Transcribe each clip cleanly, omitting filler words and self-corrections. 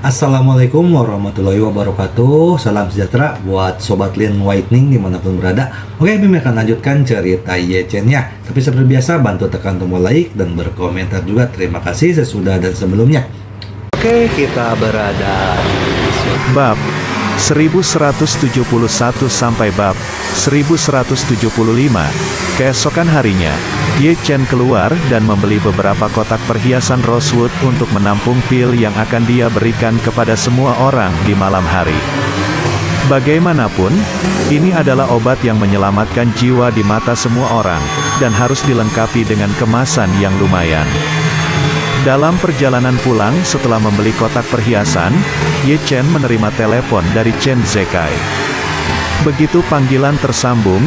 Assalamualaikum warahmatullahi wabarakatuh. Salam sejahtera buat Sobat Lean Whitening dimanapun berada. Oke, Bim akan lanjutkan cerita Ye-Chen-nya. Tapi seperti biasa, bantu tekan tombol like dan berkomentar juga. Terima kasih sesudah dan sebelumnya. Oke, kita berada di Bab 1171 sampai bab 1175. Keesokan harinya, Ye-Chen keluar dan membeli beberapa kotak perhiasan rosewood untuk menampung pil yang akan dia berikan kepada semua orang di malam hari. Bagaimanapun, ini adalah obat yang menyelamatkan jiwa di mata semua orang, dan harus dilengkapi dengan kemasan yang lumayan. Dalam perjalanan pulang setelah membeli kotak perhiasan, Ye-Chen menerima telepon dari Chen Zekai. Begitu panggilan tersambung,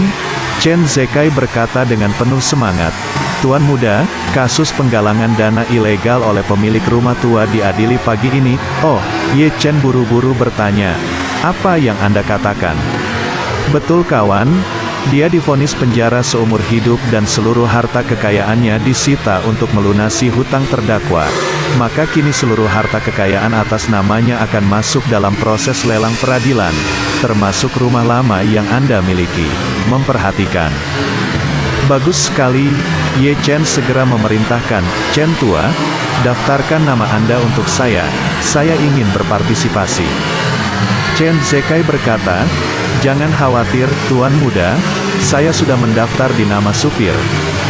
Chen Zekai berkata dengan penuh semangat, "Tuan muda, kasus penggalangan dana ilegal oleh pemilik rumah tua diadili pagi ini." "Oh," Ye-Chen buru-buru bertanya, "apa yang Anda katakan?" "Betul kawan, dia divonis penjara seumur hidup dan seluruh harta kekayaannya disita untuk melunasi hutang terdakwa. Maka kini seluruh harta kekayaan atas namanya akan masuk dalam proses lelang peradilan, termasuk rumah lama yang Anda miliki. Memperhatikan." "Bagus sekali." Ye-Chen segera memerintahkan, "Chen tua, daftarkan nama Anda untuk saya ingin berpartisipasi." Chen Zekai berkata, "Jangan khawatir, Tuan muda, saya sudah mendaftar di nama supir.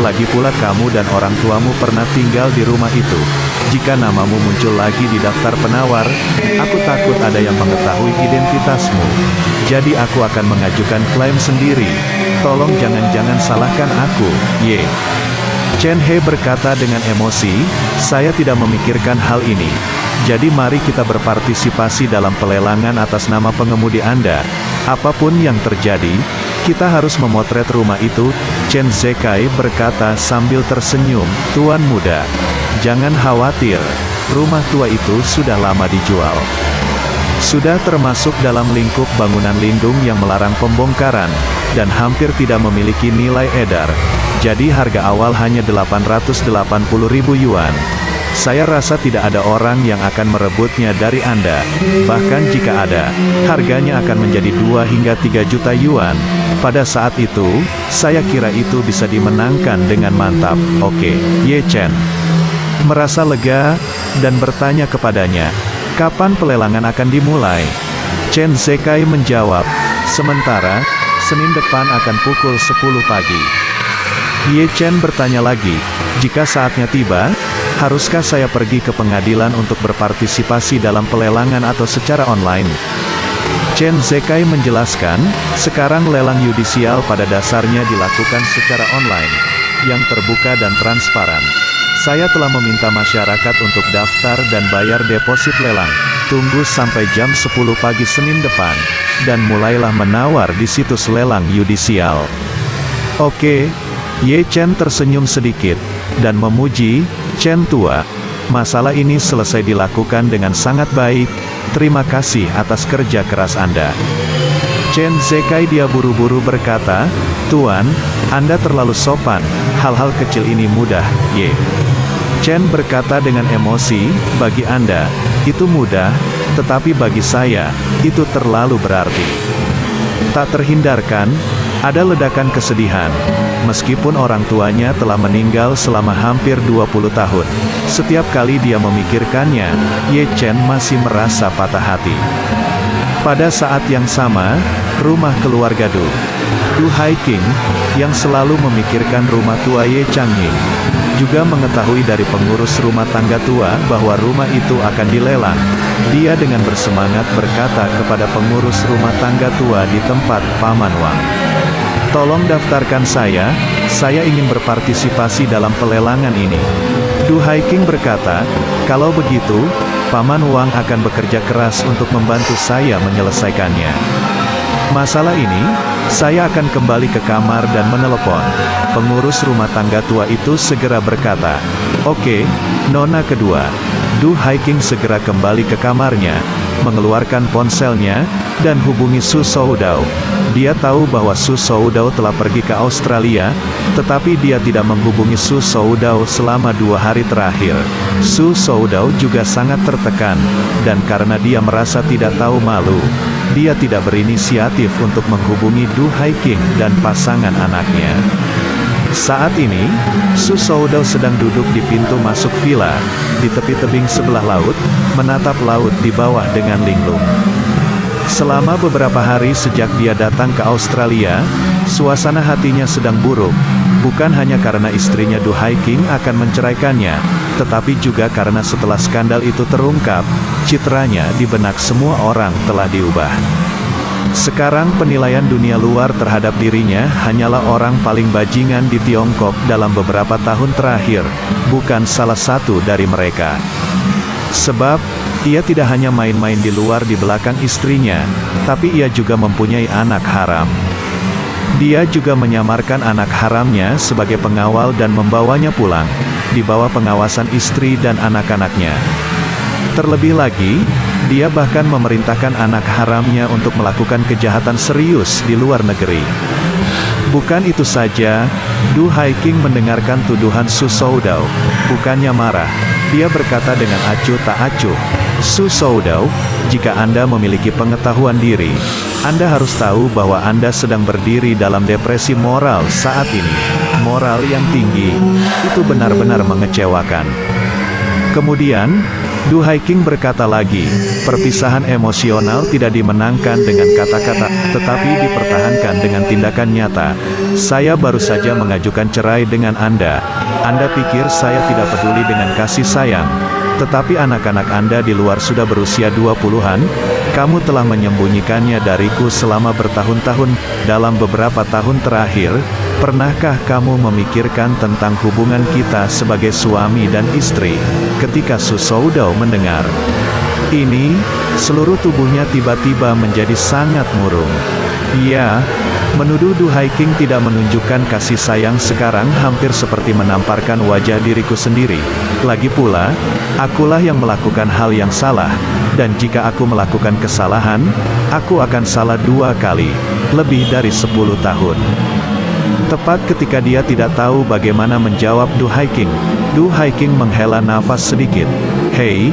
Lagi pula kamu dan orang tuamu pernah tinggal di rumah itu. Jika namamu muncul lagi di daftar penawar, aku takut ada yang mengetahui identitasmu. Jadi aku akan mengajukan klaim sendiri. Tolong jangan-jangan salahkan aku, Ye." Chen He berkata dengan emosi, "Saya tidak memikirkan hal ini. Jadi mari kita berpartisipasi dalam pelelangan atas nama pengemudi Anda. Apapun yang terjadi, kita harus memotret rumah itu." Chen Zekai berkata sambil tersenyum, "Tuan muda, jangan khawatir, rumah tua itu sudah lama dijual. Sudah termasuk dalam lingkup bangunan lindung yang melarang pembongkaran, dan hampir tidak memiliki nilai edar. Jadi harga awal hanya 880.000 yuan. Saya rasa tidak ada orang yang akan merebutnya dari Anda. Bahkan jika ada, harganya akan menjadi 2 hingga 3 juta yuan. Pada saat itu, saya kira itu bisa dimenangkan dengan mantap." "Oke." Ye-Chen merasa lega, dan bertanya kepadanya, "Kapan pelelangan akan dimulai?" Chen Zekai menjawab, "Sementara, Senin depan akan pukul 10 pagi. Ye-Chen bertanya lagi, "Jika saatnya tiba, haruskah saya pergi ke pengadilan untuk berpartisipasi dalam pelelangan atau secara online?" Chen Zekai menjelaskan, "Sekarang lelang yudisial pada dasarnya dilakukan secara online, yang terbuka dan transparan. Saya telah meminta masyarakat untuk daftar dan bayar deposit lelang. Tunggu sampai jam 10 pagi Senin depan, dan mulailah menawar di situs lelang yudisial." "Oke." Ye-Chen tersenyum sedikit, dan memuji, "Chen tua, masalah ini selesai dilakukan dengan sangat baik. Terima kasih atas kerja keras Anda." Chen Zekai dia buru-buru berkata, "Tuan, Anda terlalu sopan, hal-hal kecil ini mudah, Ye." Chen berkata dengan emosi, "Bagi Anda, itu mudah, tetapi bagi saya, itu terlalu berarti." Tak terhindarkan, ada ledakan kesedihan. Meskipun orang tuanya telah meninggal selama hampir 20 tahun, setiap kali dia memikirkannya, Ye-Chen masih merasa patah hati. Pada saat yang sama, rumah keluarga Du Haiking, yang selalu memikirkan rumah tua Ye Changying, juga mengetahui dari pengurus rumah tangga tua bahwa rumah itu akan dilelang. Dia dengan bersemangat berkata kepada pengurus rumah tangga tua di tempat Paman Wang, "Tolong daftarkan saya ingin berpartisipasi dalam pelelangan ini." Du Haiking berkata, "Kalau begitu, Paman Wang akan bekerja keras untuk membantu saya menyelesaikannya. Masalah ini, saya akan kembali ke kamar dan menelepon." Pengurus rumah tangga tua itu segera berkata, "Oke, nona kedua." Du Haiking segera kembali ke kamarnya, mengeluarkan ponselnya, dan hubungi Su Soudao. Dia tahu bahwa Su Soudao telah pergi ke Australia, tetapi dia tidak menghubungi Su Soudao selama 2 hari terakhir. Su Soudao juga sangat tertekan, dan karena dia merasa tidak tahu malu, dia tidak berinisiatif untuk menghubungi Du Haiking dan pasangan anaknya. Saat ini, Su Soudao sedang duduk di pintu masuk villa, di tepi tebing sebelah laut, menatap laut di bawah dengan linglung. Selama beberapa hari sejak dia datang ke Australia, suasana hatinya sedang buruk, bukan hanya karena istrinya Du Haiking akan menceraikannya, tetapi juga karena setelah skandal itu terungkap, citranya di benak semua orang telah diubah. Sekarang penilaian dunia luar terhadap dirinya hanyalah orang paling bajingan di Tiongkok dalam beberapa tahun terakhir, bukan salah satu dari mereka. Sebab, ia tidak hanya main-main di luar di belakang istrinya, tapi ia juga mempunyai anak haram. Dia juga menyamarkan anak haramnya sebagai pengawal dan membawanya pulang, di bawah pengawasan istri dan anak-anaknya. Terlebih lagi, dia bahkan memerintahkan anak haramnya untuk melakukan kejahatan serius di luar negeri. Bukan itu saja, Du Haiking mendengarkan tuduhan Su Soudao, bukannya marah. Dia berkata dengan acuh tak acuh, "Su Soudao, jika Anda memiliki pengetahuan diri, Anda harus tahu bahwa Anda sedang berdiri dalam depresi moral saat ini. Moral yang tinggi, itu benar-benar mengecewakan." Kemudian, Du Haiking berkata lagi, perpisahan emosional tidak dimenangkan dengan kata-kata, tetapi dipertahankan dengan tindakan nyata. Saya baru saja mengajukan cerai dengan Anda. Anda pikir saya tidak peduli dengan kasih sayang, tetapi anak-anak Anda di luar sudah berusia 20-an, kamu telah menyembunyikannya dariku selama bertahun-tahun. Dalam beberapa tahun terakhir, pernahkah kamu memikirkan tentang hubungan kita sebagai suami dan istri? Ketika Su Soudao mendengar ini, seluruh tubuhnya tiba-tiba menjadi sangat murung. Ia menuduh Du Haiking tidak menunjukkan kasih sayang sekarang hampir seperti menamparkan wajah diriku sendiri. Lagi pula, akulah yang melakukan hal yang salah, dan jika aku melakukan kesalahan, aku akan salah 2 kali, lebih dari 10 tahun. Tepat ketika dia tidak tahu bagaimana menjawab Du Haiking menghela nafas sedikit. "Hei,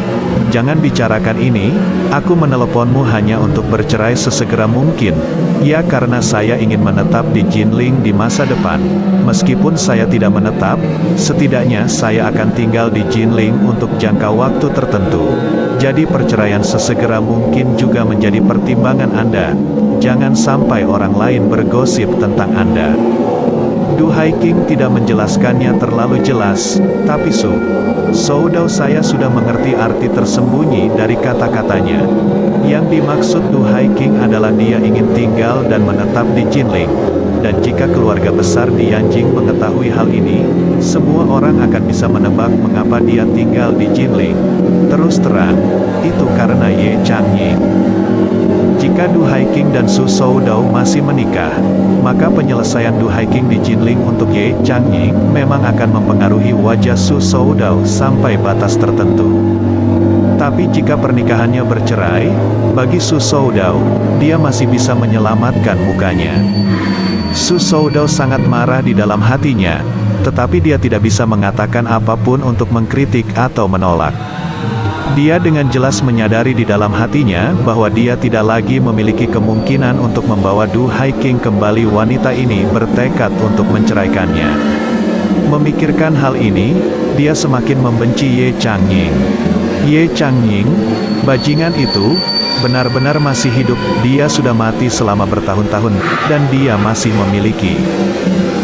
jangan bicarakan ini, aku meneleponmu hanya untuk bercerai sesegera mungkin. Ya, karena saya ingin menetap di Jinling di masa depan. Meskipun saya tidak menetap, setidaknya saya akan tinggal di Jinling untuk jangka waktu tertentu. Jadi perceraian sesegera mungkin juga menjadi pertimbangan Anda. Jangan sampai orang lain bergosip tentang Anda." Du Haiking tidak menjelaskannya terlalu jelas, tapi Su Soudao saya sudah mengerti arti tersembunyi dari kata-katanya. Yang dimaksud Du Haiking adalah dia ingin tinggal dan menetap di Jinling. Dan jika keluarga besar di Yanjing mengetahui hal ini, semua orang akan bisa menebak mengapa dia tinggal di Jinling. Terus terang, itu karena Ye Changying. Jika Du Haiking dan Su Soudao masih menikah, maka penyelesaian Du Haiking di Jinling untuk Ye Changying memang akan mempengaruhi wajah Su Soudao sampai batas tertentu. Tapi jika pernikahannya bercerai, bagi Su Soudao, dia masih bisa menyelamatkan mukanya. Su Soudao sangat marah di dalam hatinya, tetapi dia tidak bisa mengatakan apapun untuk mengkritik atau menolak. Dia dengan jelas menyadari di dalam hatinya bahwa dia tidak lagi memiliki kemungkinan untuk membawa Du Haiking kembali. Wanita ini bertekad untuk menceraikannya. Memikirkan hal ini, dia semakin membenci Ye Changying. Ye Changying, bajingan itu, benar-benar masih hidup. Dia sudah mati selama bertahun-tahun, dan dia masih memiliki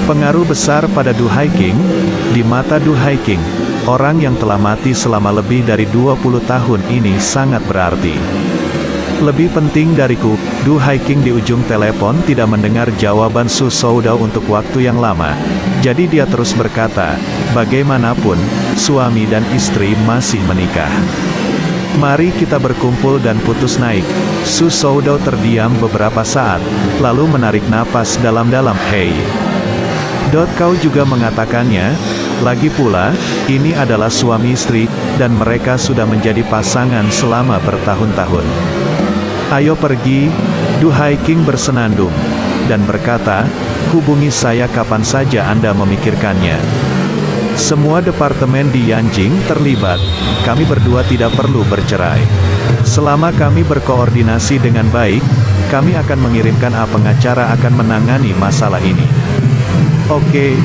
pengaruh besar pada Du Haiking. Di mata Du Haiking, orang yang telah mati selama lebih dari 20 tahun ini sangat berarti. Lebih penting dariku, Du Haiking di ujung telepon tidak mendengar jawaban Su Soudao untuk waktu yang lama. Jadi dia terus berkata, bagaimanapun, suami dan istri masih menikah. Mari kita berkumpul dan putus naik. Su Soudao terdiam beberapa saat, lalu menarik napas dalam-dalam. Hei, kau juga mengatakannya. Lagi pula, ini adalah suami istri, dan mereka sudah menjadi pasangan selama bertahun-tahun. Ayo pergi, Du Haiking bersenandung. dan berkata, "Hubungi saya kapan saja Anda memikirkannya." Semua departemen di Yanjing terlibat. Kami berdua tidak perlu bercerai. Selama kami berkoordinasi dengan baik, kami akan mengirimkan pengacara akan menangani masalah ini. Oke,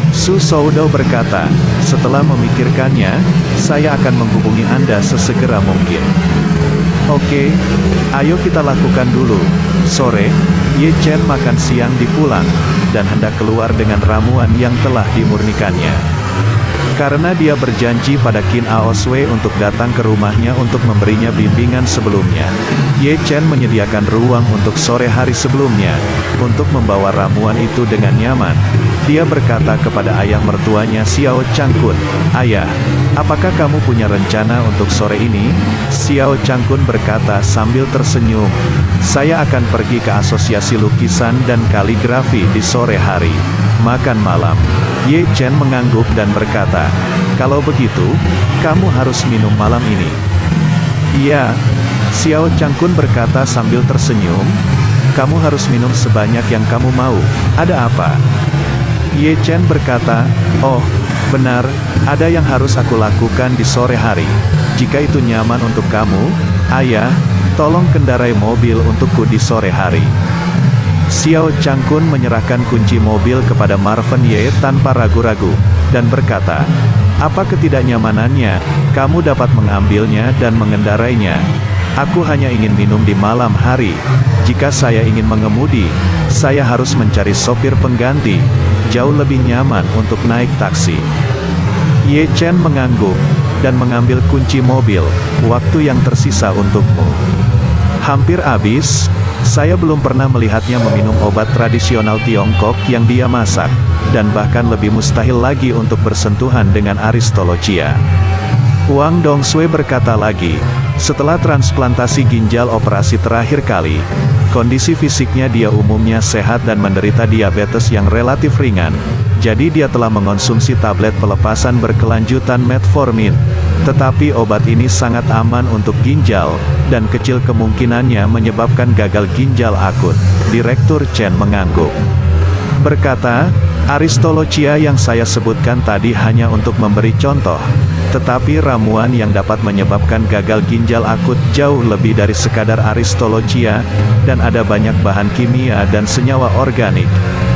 Su Soudo berkata, "Setelah memikirkannya, saya akan menghubungi Anda sesegera mungkin." Oke, ayo kita lakukan dulu. Sore, Ye Chen makan siang di pulang, dan hendak keluar dengan ramuan yang telah dimurnikannya. Karena dia berjanji pada Qin Aoswei untuk datang ke rumahnya untuk memberinya bimbingan sebelumnya, Ye Chen menyediakan ruang untuk sore hari sebelumnya, untuk membawa ramuan itu dengan nyaman. Dia berkata kepada ayah mertuanya Xiao Changkun, "Ayah, apakah kamu punya rencana untuk sore ini?" Xiao Changkun berkata sambil tersenyum, "Saya akan pergi ke asosiasi lukisan dan kaligrafi di sore hari. Makan malam." Ye Chen mengangguk dan berkata, "Kalau begitu, kamu harus minum malam ini." "Iya," Xiao Changkun berkata sambil tersenyum, "Kamu harus minum sebanyak yang kamu mau. Ada apa?" Ye Chen berkata, "Oh, benar, ada yang harus aku lakukan di sore hari. Jika itu nyaman untuk kamu, ayah, tolong kendarai mobil untukku di sore hari." Xiao Changkun menyerahkan kunci mobil kepada Marvin Ye tanpa ragu-ragu, dan berkata, "Apa ketidaknyamanannya, kamu dapat mengambilnya dan mengendarainya. Aku hanya ingin minum di malam hari. Jika saya ingin mengemudi, saya harus mencari sopir pengganti. Jauh lebih nyaman untuk naik taksi." Ye Chen mengangguk, dan mengambil kunci mobil. "Waktu yang tersisa untukmu." "Hampir habis. Saya belum pernah melihatnya meminum obat tradisional Tiongkok yang dia masak, dan bahkan lebih mustahil lagi untuk bersentuhan dengan Aristolochia." Wang Dongsui berkata lagi, "Setelah transplantasi ginjal operasi terakhir kali, kondisi fisiknya dia umumnya sehat dan menderita diabetes yang relatif ringan. Jadi dia telah mengonsumsi tablet pelepasan berkelanjutan metformin. Tetapi obat ini sangat aman untuk ginjal, dan kecil kemungkinannya menyebabkan gagal ginjal akut." Direktur Chen mengangguk. Berkata, "Aristolochia yang saya sebutkan tadi hanya untuk memberi contoh. Tetapi ramuan yang dapat menyebabkan gagal ginjal akut jauh lebih dari sekadar Aristolochia, dan ada banyak bahan kimia dan senyawa organik.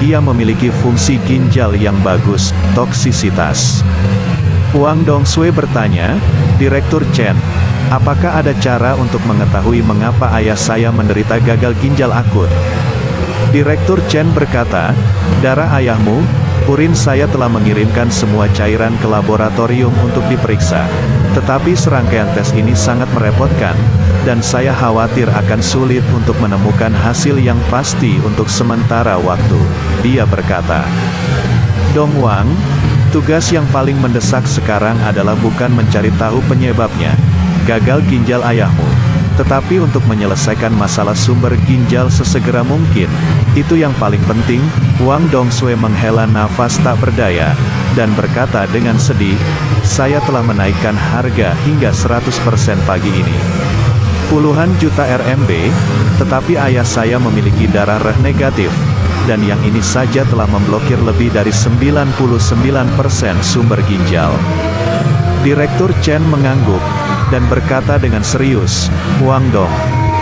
Ia memiliki fungsi ginjal yang bagus, toksisitas." Wang Dongsui bertanya, "Direktur Chen, apakah ada cara untuk mengetahui mengapa ayah saya menderita gagal ginjal akut?" Direktur Chen berkata, "Darah ayahmu, urin saya telah mengirimkan semua cairan ke laboratorium untuk diperiksa. Tetapi serangkaian tes ini sangat merepotkan, dan saya khawatir akan sulit untuk menemukan hasil yang pasti untuk sementara waktu." Dia berkata, "Dong Wang, tugas yang paling mendesak sekarang adalah bukan mencari tahu penyebabnya, gagal ginjal ayahmu, tetapi untuk menyelesaikan masalah sumber ginjal sesegera mungkin. Itu yang paling penting." Wang Dongsui menghela nafas tak berdaya, dan berkata dengan sedih, "Saya telah menaikkan harga hingga 100% pagi ini. Puluhan juta RMB, tetapi ayah saya memiliki darah reh negatif, dan yang ini saja telah memblokir lebih dari 99% sumber ginjal." Direktur Chen mengangguk, dan berkata dengan serius, "Wang Dong,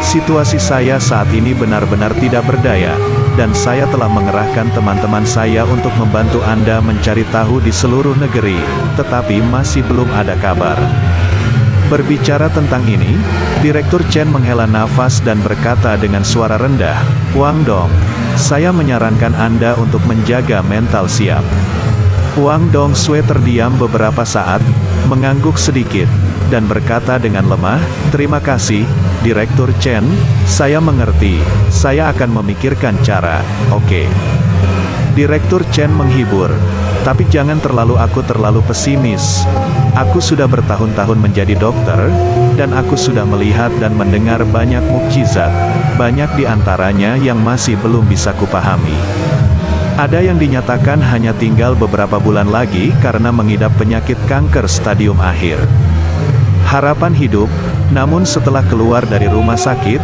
situasi saya saat ini benar-benar tidak berdaya, dan saya telah mengerahkan teman-teman saya untuk membantu Anda mencari tahu di seluruh negeri, tetapi masih belum ada kabar." Berbicara tentang ini, Direktur Chen menghela nafas dan berkata dengan suara rendah, "Wang Dong, saya menyarankan Anda untuk menjaga mental siap." Wang Dongsui terdiam beberapa saat, mengangguk sedikit, dan berkata dengan lemah, "Terima kasih, Direktur Chen, saya mengerti, saya akan memikirkan cara." "Oke." Direktur Chen menghibur, "Tapi jangan aku terlalu pesimis. Aku sudah bertahun-tahun menjadi dokter, dan aku sudah melihat dan mendengar banyak mukjizat, banyak di antaranya yang masih belum bisa kupahami. Ada yang dinyatakan hanya tinggal beberapa bulan lagi karena mengidap penyakit kanker stadium akhir. Harapan hidup, Namun setelah keluar dari rumah sakit,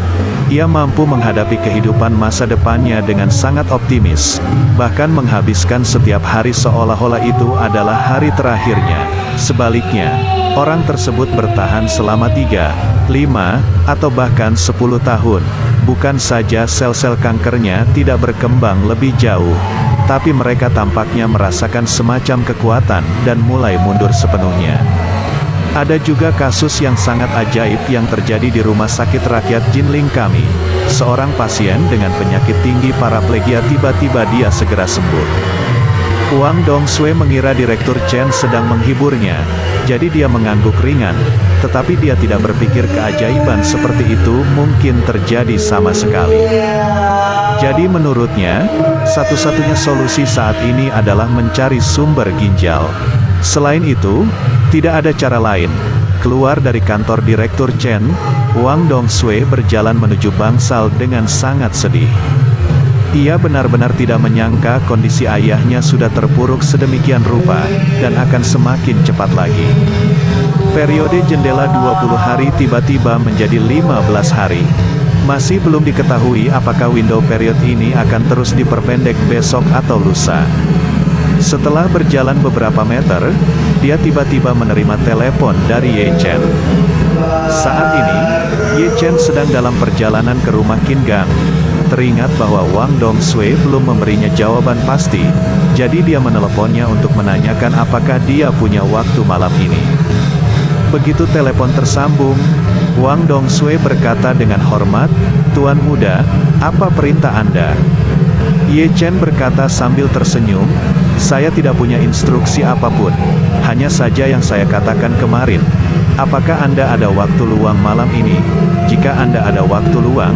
ia mampu menghadapi kehidupan masa depannya dengan sangat optimis, bahkan menghabiskan setiap hari seolah-olah itu adalah hari terakhirnya. Sebaliknya, orang tersebut bertahan selama 3, 5, atau bahkan 10 tahun. Bukan saja sel-sel kankernya tidak berkembang lebih jauh, tapi mereka tampaknya merasakan semacam kekuatan dan mulai mundur sepenuhnya. Ada juga kasus yang sangat ajaib yang terjadi di Rumah Sakit Rakyat Jinling kami. Seorang pasien dengan penyakit tinggi paraplegia tiba-tiba dia segera sembuh. Wang Dongsui mengira Direktur Chen sedang menghiburnya, jadi dia mengangguk ringan, tetapi dia tidak berpikir keajaiban seperti itu mungkin terjadi sama sekali. Jadi menurutnya, satu-satunya solusi saat ini adalah mencari sumber ginjal. Selain itu, tidak ada cara lain. Keluar dari kantor Direktur Chen, Wang Dongsui berjalan menuju bangsal dengan sangat sedih. Ia benar-benar tidak menyangka kondisi ayahnya sudah terpuruk sedemikian rupa, dan akan semakin cepat lagi. Periode jendela 20 hari tiba-tiba menjadi 15 hari. Masih belum diketahui apakah window period ini akan terus diperpendek besok atau lusa. Setelah berjalan beberapa meter, dia tiba-tiba menerima telepon dari Ye Chen. Saat ini, Ye Chen sedang dalam perjalanan ke rumah Qin Gang. Teringat bahwa Wang Dongsui belum memberinya jawaban pasti, jadi dia meneleponnya untuk menanyakan apakah dia punya waktu malam ini. Begitu telepon tersambung, Wang Dongsui berkata dengan hormat, "Tuan muda, apa perintah Anda?" Ye Chen berkata sambil tersenyum, "Saya tidak punya instruksi apapun, hanya saja yang saya katakan kemarin. Apakah Anda ada waktu luang malam ini? Jika Anda ada waktu luang,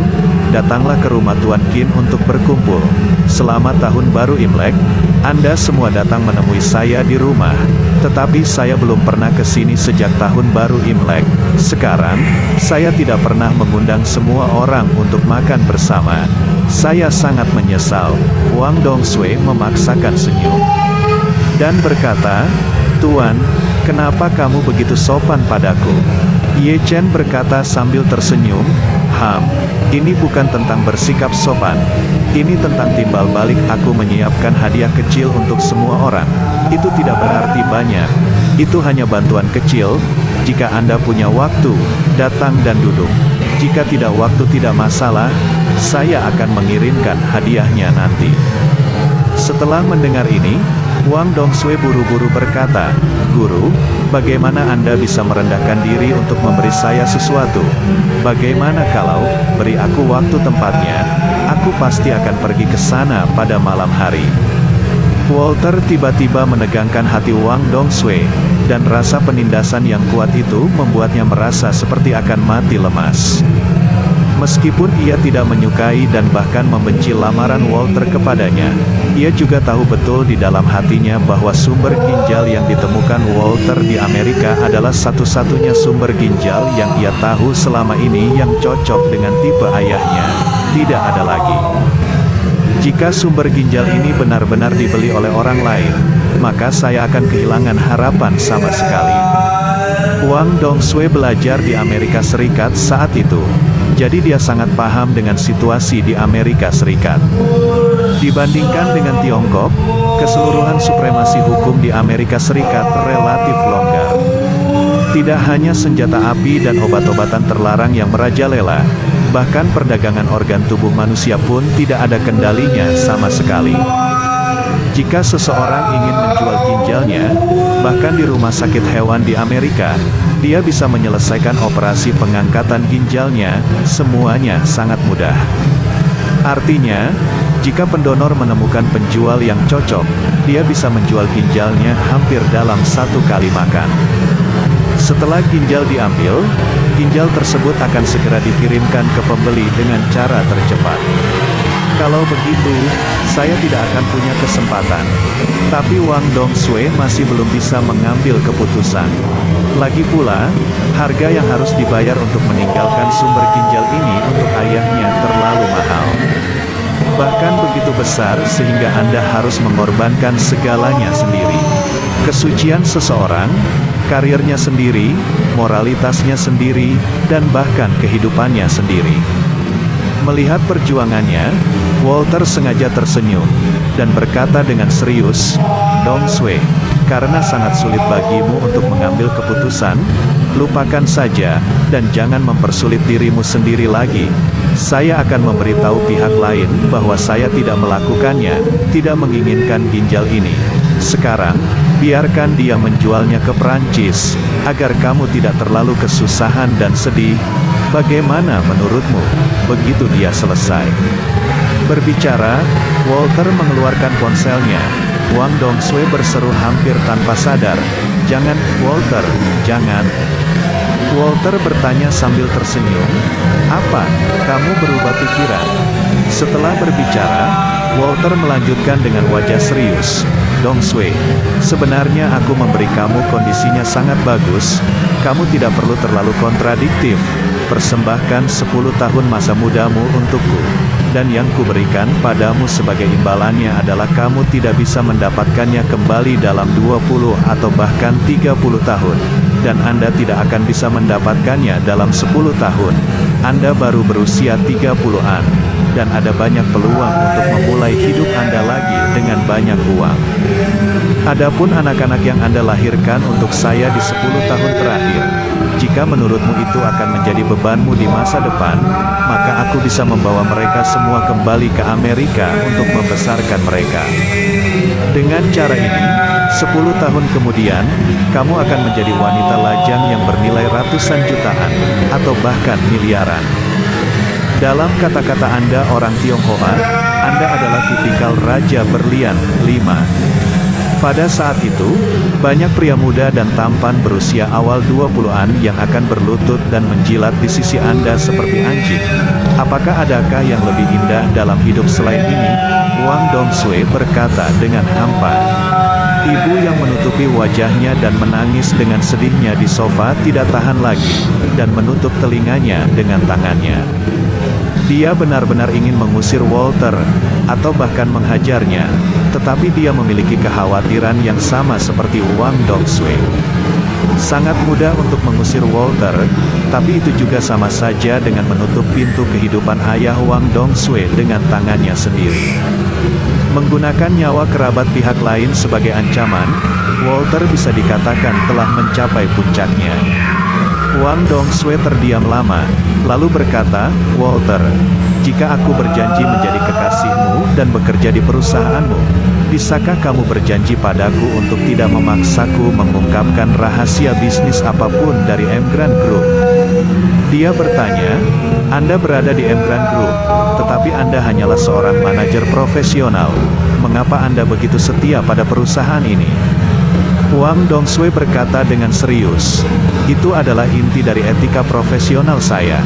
datanglah ke rumah Tuan Qin untuk berkumpul. Selamat Tahun Baru Imlek, Anda semua datang menemui saya di rumah. Tetapi saya belum pernah ke sini sejak Tahun Baru Imlek. Sekarang, saya tidak pernah mengundang semua orang untuk makan bersama. Saya sangat menyesal." Wang Dongsui memaksakan senyum dan berkata, "Tuan, kenapa kamu begitu sopan padaku?" Ye Chen berkata sambil tersenyum, Ini bukan tentang bersikap sopan. Ini tentang timbal balik aku menyiapkan hadiah kecil untuk semua orang. Itu tidak berarti banyak. Itu hanya bantuan kecil. Jika Anda punya waktu, datang dan duduk. Jika tidak waktu tidak masalah, saya akan mengirimkan hadiahnya nanti." Setelah mendengar ini, Wang Dongsui buru-buru berkata, "Guru, bagaimana Anda bisa merendahkan diri untuk memberi saya sesuatu? Bagaimana kalau, beri aku waktu tempatnya, aku pasti akan pergi ke sana pada malam hari." Walter tiba-tiba menegangkan hati Wang Dongsui, dan rasa penindasan yang kuat itu membuatnya merasa seperti akan mati lemas. Meskipun ia tidak menyukai dan bahkan membenci lamaran Walter kepadanya, ia juga tahu betul di dalam hatinya bahwa sumber ginjal yang ditemukan Walter di Amerika adalah satu-satunya sumber ginjal yang ia tahu selama ini yang cocok dengan tipe ayahnya. Tidak ada lagi. Jika sumber ginjal ini benar-benar dibeli oleh orang lain, maka saya akan kehilangan harapan sama sekali. Wang Dongsui belajar di Amerika Serikat saat itu, jadi dia sangat paham dengan situasi di Amerika Serikat. Dibandingkan dengan Tiongkok, keseluruhan supremasi hukum di Amerika Serikat relatif longgar. Tidak hanya senjata api dan obat-obatan terlarang yang merajalela, bahkan perdagangan organ tubuh manusia pun tidak ada kendalinya sama sekali. Jika seseorang ingin menjual ginjalnya, bahkan di rumah sakit hewan di Amerika, dia bisa menyelesaikan operasi pengangkatan ginjalnya, semuanya sangat mudah. Artinya, jika pendonor menemukan penjual yang cocok, dia bisa menjual ginjalnya hampir dalam 1 kali makan. Setelah ginjal diambil, ginjal tersebut akan segera dikirimkan ke pembeli dengan cara tercepat. Kalau begitu, saya tidak akan punya kesempatan. Tapi Wang Dongsui masih belum bisa mengambil keputusan. Lagi pula, harga yang harus dibayar untuk meninggalkan sumber ginjal ini untuk ayahnya terlalu mahal. Bahkan begitu besar sehingga Anda harus mengorbankan segalanya sendiri. Kesucian seseorang, karirnya sendiri, moralitasnya sendiri, dan bahkan kehidupannya sendiri. Melihat perjuangannya, Walter sengaja tersenyum, dan berkata dengan serius, "Dong Sui, karena sangat sulit bagimu untuk mengambil keputusan, lupakan saja, dan jangan mempersulit dirimu sendiri lagi. Saya akan memberitahu pihak lain bahwa saya tidak melakukannya, tidak menginginkan ginjal ini. Sekarang, biarkan dia menjualnya ke Perancis, agar kamu tidak terlalu kesusahan dan sedih. Bagaimana menurutmu?" Begitu dia selesai berbicara, Walter mengeluarkan ponselnya. Wang Dongsui berseru hampir tanpa sadar, "Jangan, Walter, jangan." Walter bertanya sambil tersenyum, "Apa, kamu berubah pikiran?" Setelah berbicara, Walter melanjutkan dengan wajah serius, "Dongsui, sebenarnya aku memberi kamu kondisinya sangat bagus. Kamu tidak perlu terlalu kontradiktif. Persembahkan 10 tahun masa mudamu untukku. Dan yang kuberikan padamu sebagai imbalannya adalah kamu tidak bisa mendapatkannya kembali dalam 20 atau bahkan 30 tahun. Dan Anda tidak akan bisa mendapatkannya dalam 10 tahun. Anda baru berusia 30-an. Dan ada banyak peluang untuk memulai hidup Anda lagi dengan banyak uang. Adapun anak-anak yang Anda lahirkan untuk saya di 10 tahun terakhir, jika menurutmu itu akan menjadi bebanmu di masa depan, maka aku bisa membawa mereka semua kembali ke Amerika untuk membesarkan mereka. Dengan cara ini, 10 tahun kemudian, kamu akan menjadi wanita lajang yang bernilai ratusan jutaan, atau bahkan miliaran. Dalam kata-kata Anda orang Tionghoa, Anda adalah tipikal Raja Berlian 5. Pada saat itu, banyak pria muda dan tampan berusia awal 20-an yang akan berlutut dan menjilat di sisi Anda seperti anjing. Apakah adakah yang lebih indah dalam hidup selain ini? Wang Dongsui berkata dengan hampa. Ibu yang menutupi wajahnya dan menangis dengan sedihnya di sofa tidak tahan lagi, dan menutup telinganya dengan tangannya. Dia benar-benar ingin mengusir Walter, atau bahkan menghajarnya, tetapi dia memiliki kekhawatiran yang sama seperti Wang Dongsui. Sangat mudah untuk mengusir Walter, tapi itu juga sama saja dengan menutup pintu kehidupan ayah Wang Dongsui dengan tangannya sendiri. Menggunakan nyawa kerabat pihak lain sebagai ancaman, Walter bisa dikatakan telah mencapai puncaknya. Wang Dongsui terdiam lama, lalu berkata, "Walter, jika aku berjanji menjadi kekasihmu dan bekerja di perusahaanmu, bisakah kamu berjanji padaku untuk tidak memaksaku mengungkapkan rahasia bisnis apapun dari Emgrand Group?" Dia bertanya, "Anda berada di Emgrand Group, tetapi Anda hanyalah seorang manajer profesional. Mengapa Anda begitu setia pada perusahaan ini?" Wang Dongsui berkata dengan serius, "Itu adalah inti dari etika profesional saya."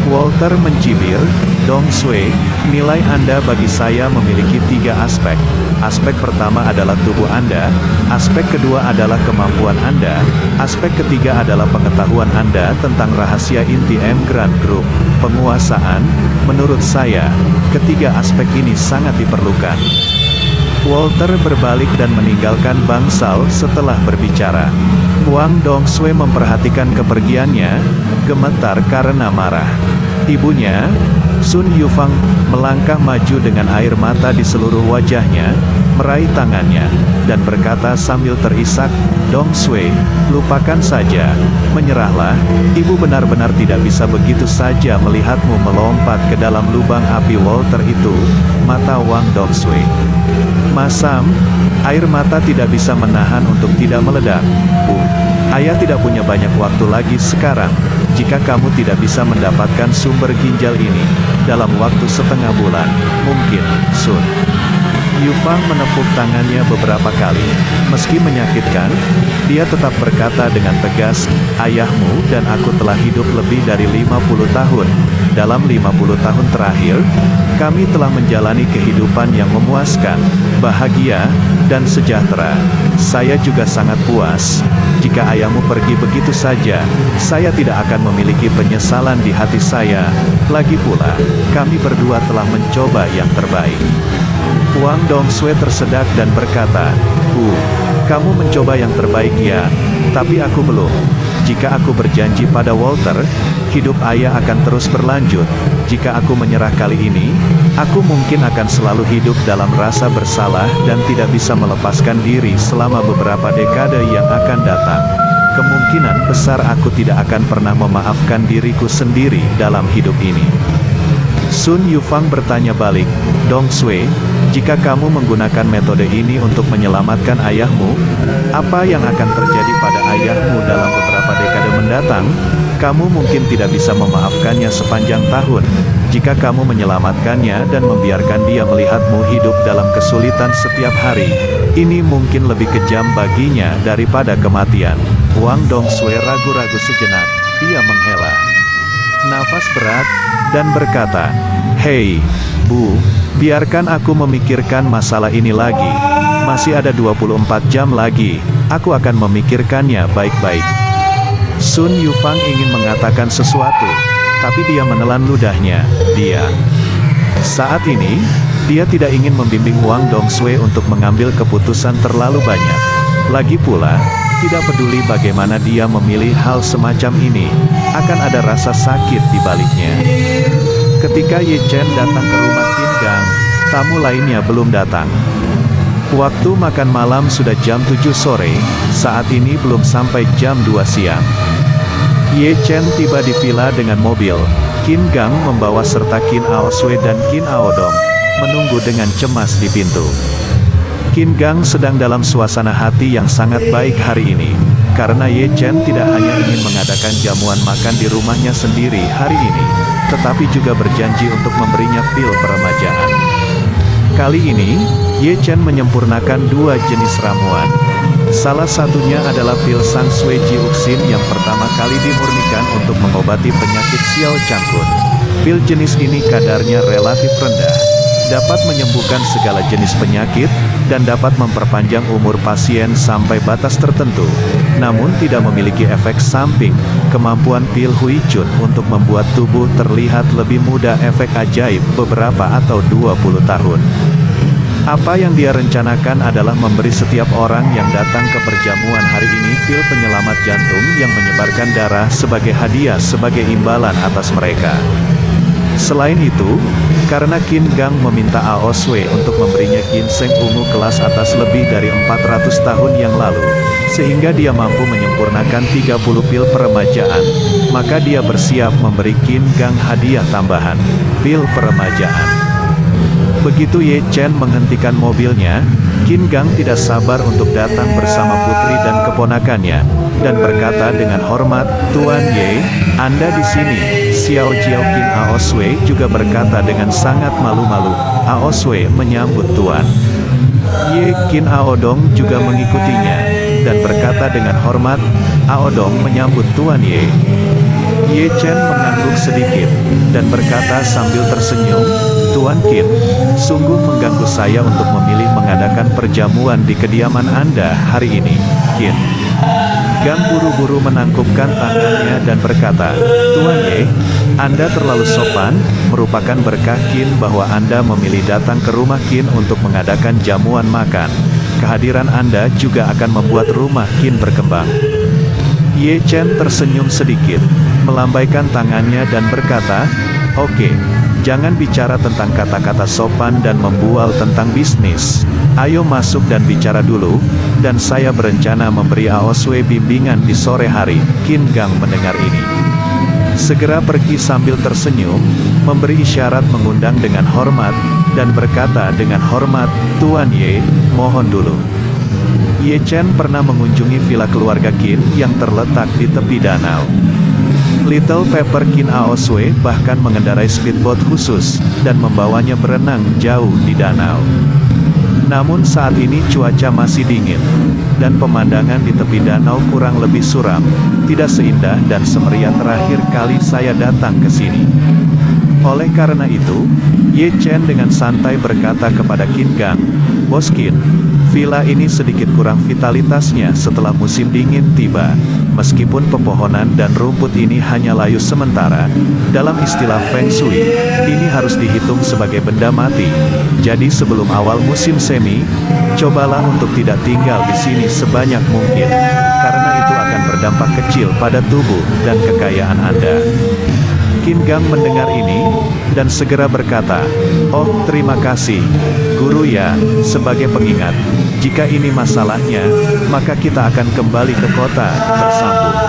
Walter mencibir, "Dongsui, nilai Anda bagi saya memiliki 3 aspek. Aspek pertama adalah tubuh Anda, aspek kedua adalah kemampuan Anda, aspek ketiga adalah pengetahuan Anda tentang rahasia inti Emgrand Group, penguasaan. Menurut saya, ketiga aspek ini sangat diperlukan." Walter berbalik dan meninggalkan bangsal setelah berbicara. Wang Dongsui memperhatikan kepergiannya, gemetar karena marah. Ibunya, Sun Yufang, melangkah maju dengan air mata di seluruh wajahnya, meraih tangannya, dan berkata sambil terisak, "Dongsui, lupakan saja, menyerahlah, ibu benar-benar tidak bisa begitu saja melihatmu melompat ke dalam lubang api." Walter itu, mata Wang Dongsui masam, air mata tidak bisa menahan untuk tidak meledak. Ayah tidak punya banyak waktu lagi sekarang. Jika kamu tidak bisa mendapatkan sumber ginjal ini dalam waktu setengah bulan, mungkin, Sun." Yufang menepuk tangannya beberapa kali. Meski menyakitkan, dia tetap berkata dengan tegas, "Ayahmu dan aku telah hidup lebih dari 50 tahun. Dalam 50 tahun terakhir, kami telah menjalani kehidupan yang memuaskan, bahagia, dan sejahtera. Saya juga sangat puas. Jika ayahmu pergi begitu saja, saya tidak akan memiliki penyesalan di hati saya. Lagi pula, kami berdua telah mencoba yang terbaik." Wang Dongsui tersedak dan berkata, kamu mencoba yang terbaik ya, Tapi aku belum. Jika aku berjanji pada Walter, hidup ayah akan terus berlanjut. Jika aku menyerah kali ini, aku mungkin akan selalu hidup dalam rasa bersalah dan tidak bisa melepaskan diri selama beberapa dekade yang akan datang. Kemungkinan besar aku tidak akan pernah memaafkan diriku sendiri dalam hidup ini. Sun Yufang bertanya balik, Dong Sui, jika kamu menggunakan metode ini untuk menyelamatkan ayahmu, apa yang akan terjadi pada ayahmu dalam beberapa dekade mendatang? Kamu mungkin tidak bisa memaafkannya sepanjang tahun. Jika kamu menyelamatkannya dan membiarkan dia melihatmu hidup dalam kesulitan setiap hari, ini mungkin lebih kejam baginya daripada kematian. Wang Dongsui ragu-ragu sejenak, dia menghela nafas berat, dan berkata, Hei, Bu, biarkan aku memikirkan masalah ini lagi. Masih ada 24 jam lagi, aku akan memikirkannya baik-baik. Sun Yufang ingin mengatakan sesuatu, tapi dia menelan ludahnya. Saat ini, dia tidak ingin membimbing Wang Dongsui untuk mengambil keputusan terlalu banyak. Lagi pula, tidak peduli bagaimana dia memilih hal semacam ini, akan ada rasa sakit di baliknya. Ketika Ye Chen datang ke rumah Qin Gang, tamu lainnya belum datang. Waktu makan malam sudah jam 7 sore, saat ini belum sampai jam 2 siang. Ye Chen tiba di villa dengan mobil. Qin Gang membawa serta Qin Ao Sui dan Qin Ao Dong, menunggu dengan cemas di pintu. Qin Gang sedang dalam suasana hati yang sangat baik hari ini, karena Ye Chen tidak hanya ingin mengadakan jamuan makan di rumahnya sendiri hari ini, tetapi juga berjanji untuk memberinya pil peremajaan. Kali ini, Ye Chen menyempurnakan 2 jenis ramuan. Salah satunya adalah pil Sang Sui Jiuxin yang pertama kali dimurnikan untuk mengobati penyakit Xiao Cangkun. Pil jenis ini kadarnya relatif rendah, dapat menyembuhkan segala jenis penyakit, dan dapat memperpanjang umur pasien sampai batas tertentu, namun tidak memiliki efek samping. Kemampuan pil Hui Chun untuk membuat tubuh terlihat lebih muda efek ajaib beberapa atau 20 tahun. Apa yang dia rencanakan adalah memberi setiap orang yang datang ke perjamuan hari ini pil penyelamat jantung yang menyebarkan darah sebagai hadiah sebagai imbalan atas mereka. Selain itu, karena Qin Gang meminta Ao Sui untuk memberinya ginseng ungu kelas atas lebih dari 400 tahun yang lalu, sehingga dia mampu menyempurnakan 30 pil peremajaan, maka dia bersiap memberi Qin Gang hadiah tambahan, pil peremajaan. Begitu Ye Chen menghentikan mobilnya, Qin Gang tidak sabar untuk datang bersama putri dan keponakannya, dan berkata dengan hormat, Tuan Ye, Anda di sini. Xiao Jiao Qin Ao Sui juga berkata dengan sangat malu-malu, Ao Sui menyambut Tuan. Ye Qin Ao Dong juga mengikutinya, dan berkata dengan hormat, Ao Dong menyambut Tuan Ye. Ye Chen mengangguk sedikit, dan berkata sambil tersenyum, Tuan Qin, sungguh mengganggu saya untuk memilih mengadakan perjamuan di kediaman Anda hari ini, Qin. Gang buru-buru menangkupkan tangannya dan berkata, Tuan Ye, Anda terlalu sopan, merupakan berkah Qin bahwa Anda memilih datang ke rumah Qin untuk mengadakan jamuan makan. Kehadiran Anda juga akan membuat rumah Qin berkembang. Ye Chen tersenyum sedikit, melambaikan tangannya dan berkata, Oke, jangan bicara tentang kata-kata sopan dan membual tentang bisnis. Ayo masuk dan bicara dulu, dan saya berencana memberi Ao Sui bimbingan di sore hari. Qin Gang mendengar ini, segera pergi sambil tersenyum, memberi isyarat mengundang dengan hormat, dan berkata dengan hormat, Tuan Ye, mohon dulu. Ye Chen pernah mengunjungi villa keluarga Qin yang terletak di tepi danau. Little Pepper Qin Ao Sui bahkan mengendarai speedboat khusus, dan membawanya berenang jauh di danau. Namun saat ini cuaca masih dingin, dan pemandangan di tepi danau kurang lebih suram, tidak seindah dan semeriah terakhir kali saya datang ke sini. Oleh karena itu, Ye Chen dengan santai berkata kepada Qin Gang, Bos Qin, villa ini sedikit kurang vitalitasnya setelah musim dingin tiba. Meskipun pepohonan dan rumput ini hanya layu sementara, dalam istilah Feng Shui, ini harus dihitung sebagai benda mati. Jadi sebelum awal musim semi, cobalah untuk tidak tinggal di sini sebanyak mungkin, karena itu akan berdampak kecil pada tubuh dan kekayaan Anda. Kim Gang mendengar ini, dan segera berkata, "Oh, terima kasih, Guru ya, sebagai pengingat, jika ini masalahnya, maka kita akan kembali ke kota, bersambung."